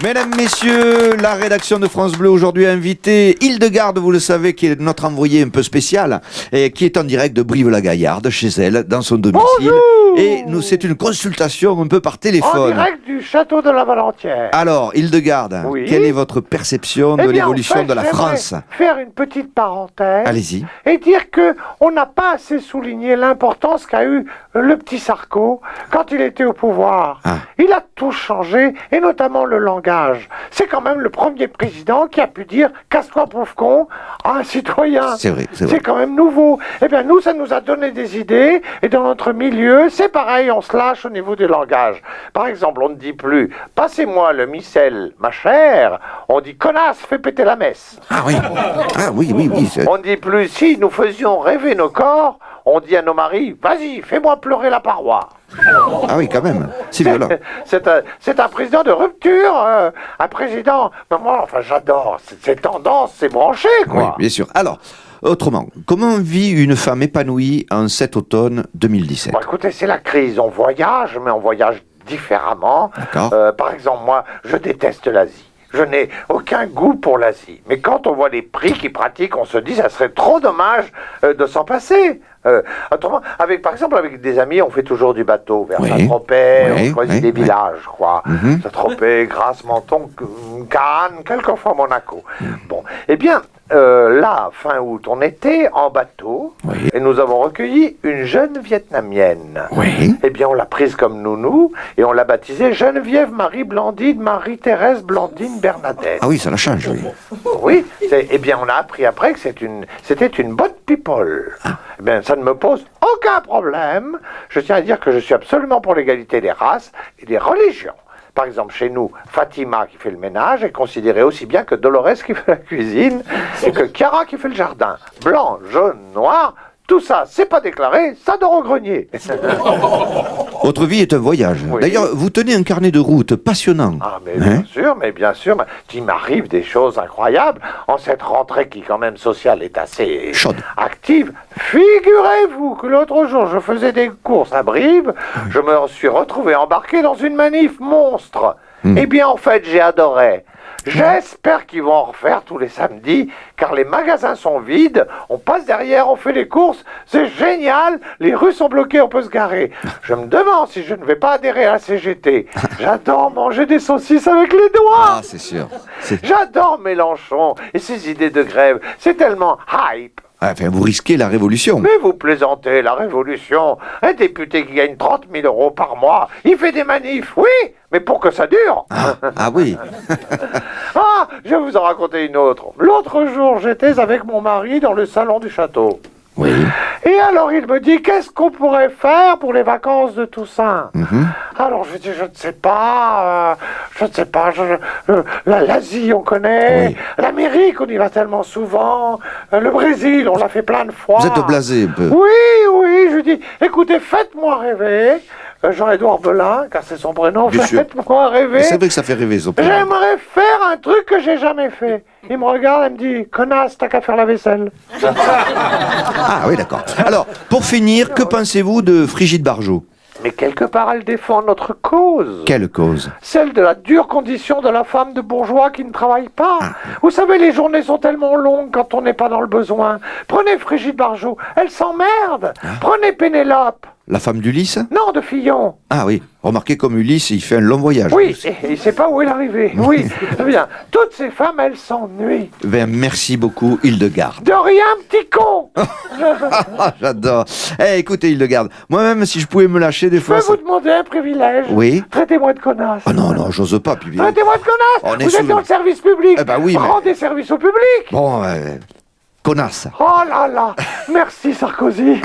Mesdames, messieurs, la rédaction de France Bleu aujourd'hui a invité Hildegarde, vous le savez, qui est notre envoyée un peu spéciale, et qui est en direct de Brive-la-Gaillarde, chez elle, dans son domicile. Bonjour. Et c'est une consultation un peu par téléphone. En direct du château de la Valentière. Alors, Hildegarde, Oui. quelle est votre perception de l'évolution de la France? Faire une petite parenthèse. Allez-y. Et dire que on n'a pas assez souligné l'importance qu'a eu le petit Sarko quand il était au pouvoir. Ah. Il a tout changé, et notamment le langage. C'est quand même le premier président qui a pu dire « casse-toi pauvre con » à un citoyen. C'est vrai, c'est vrai. C'est quand même nouveau. Eh bien nous, ça nous a donné des idées, et dans notre milieu, c'est pareil, on se lâche au niveau du langage. Par exemple, on ne dit plus « passez-moi le missel, ma chère », on dit « connasse, fais péter la messe ». Ah oui, ah oui, oui, oui. On ne dit plus « si nous faisions rêver nos corps », on dit à nos maris « vas-y, fais-moi pleurer la paroi ». Ah oui, quand même, c'est violent. C'est un président de rupture, un président. Ben moi, enfin, j'adore. C'est tendance, c'est branché, quoi. Oui, bien sûr. Alors, autrement, comment vit une femme épanouie en cet automne 2017? Bon, écoutez, c'est la crise. On voyage, mais on voyage différemment. D'accord. Par exemple, moi, je déteste l'Asie. Je n'ai aucun goût pour l'Asie. Mais quand on voit les prix qu'ils pratiquent, on se dit ça serait trop dommage de s'en passer. Autrement, par exemple, avec des amis, on fait toujours du bateau vers Saint-Tropez, on choisit des villages, je crois. Saint-Tropez, Grasse, Menton, Cannes, quelquefois Monaco. Bon, eh bien, là, fin août, on était en bateau et nous avons recueilli une jeune Vietnamienne. Eh bien, on l'a prise comme nounou et on l'a baptisée Geneviève Marie Blandine Marie-Thérèse Blandine Bernadette. Ah oui, ça la change, oui. Oui, eh bien, on a appris après que c'était une bonne people. Eh bien, ça ne me pose aucun problème. Je tiens à dire que je suis absolument pour l'égalité des races et des religions. Par exemple, chez nous, Fatima qui fait le ménage est considérée aussi bien que Dolores qui fait la cuisine et que Chiara qui fait le jardin. Blanc, jaune, noir, tout ça, c'est pas déclaré, ça dort au grenier. Votre vie est un voyage. Oui. D'ailleurs, vous tenez un carnet de route passionnant. Ah, mais bien sûr, il m'arrive des choses incroyables en cette rentrée qui, quand même, sociale est assez chaude, active. Figurez-vous que l'autre jour, je faisais des courses à Brive, je me suis retrouvé embarqué dans une manif monstre. Eh bien, en fait, j'ai adoré. J'espère qu'ils vont en refaire tous les samedis, car les magasins sont vides, on passe derrière, on fait les courses, c'est génial, les rues sont bloquées, on peut se garer. Je me demande si je ne vais pas adhérer à la CGT. J'adore manger des saucisses avec les doigts. Ah, c'est sûr. J'adore Mélenchon et ses idées de grève, c'est tellement hype. Enfin, vous risquez la révolution. Mais vous plaisantez, la révolution. Un député qui gagne 30 000 euros par mois, il fait des manifs, oui, mais pour que ça dure. Ah oui. Ah, je vais vous en raconter une autre. L'autre jour, j'étais avec mon mari dans le salon du château. Oui. Et alors il me dit, qu'est-ce qu'on pourrait faire pour les vacances de Toussaint? Alors je dis, je ne sais pas, l'Asie on connaît, l'Amérique on y va tellement souvent, le Brésil on l'a fait plein de fois. Vous êtes blasé un peu. Oui, je lui dis, écoutez, faites-moi rêver. Jean-Édouard Belin, car c'est son prénom, faites-moi rêver. C'est vrai que ça fait rêver, son prénom. J'aimerais faire un truc que j'ai jamais fait. Il me regarde et me dit, connasse, t'as qu'à faire la vaisselle. Ah oui, d'accord. Alors, pour finir, que pensez-vous de Frigide Barjot? Mais quelque part, elle défend notre cause. Quelle cause? Celle de la dure condition de la femme de bourgeois qui ne travaille pas. Vous savez, les journées sont tellement longues quand on n'est pas dans le besoin. Prenez Frigide Barjot, elle s'emmerde. Prenez Pénélope. La femme d'Ulysse? Non, de Fillon. Ah oui, remarquez comme Ulysse, il fait un long voyage. Oui, et il ne sait pas où est arrivé. Oui, bien. Toutes ces femmes, elles s'ennuient. Ben, merci beaucoup, Hildegarde. De rien, petit con. J'adore. Écoutez, Hildegarde, moi-même, si je pouvais me lâcher des fois... Je peux vous demander un privilège? Oui. Traitez-moi de connasse. Oh non, j'ose pas. Puis... Traitez-moi de connasse. Vous êtes dans le service public. Eh ben oui, mais... Rendez service au public. Bon, connasse. Oh là là. Merci, Sarkozy.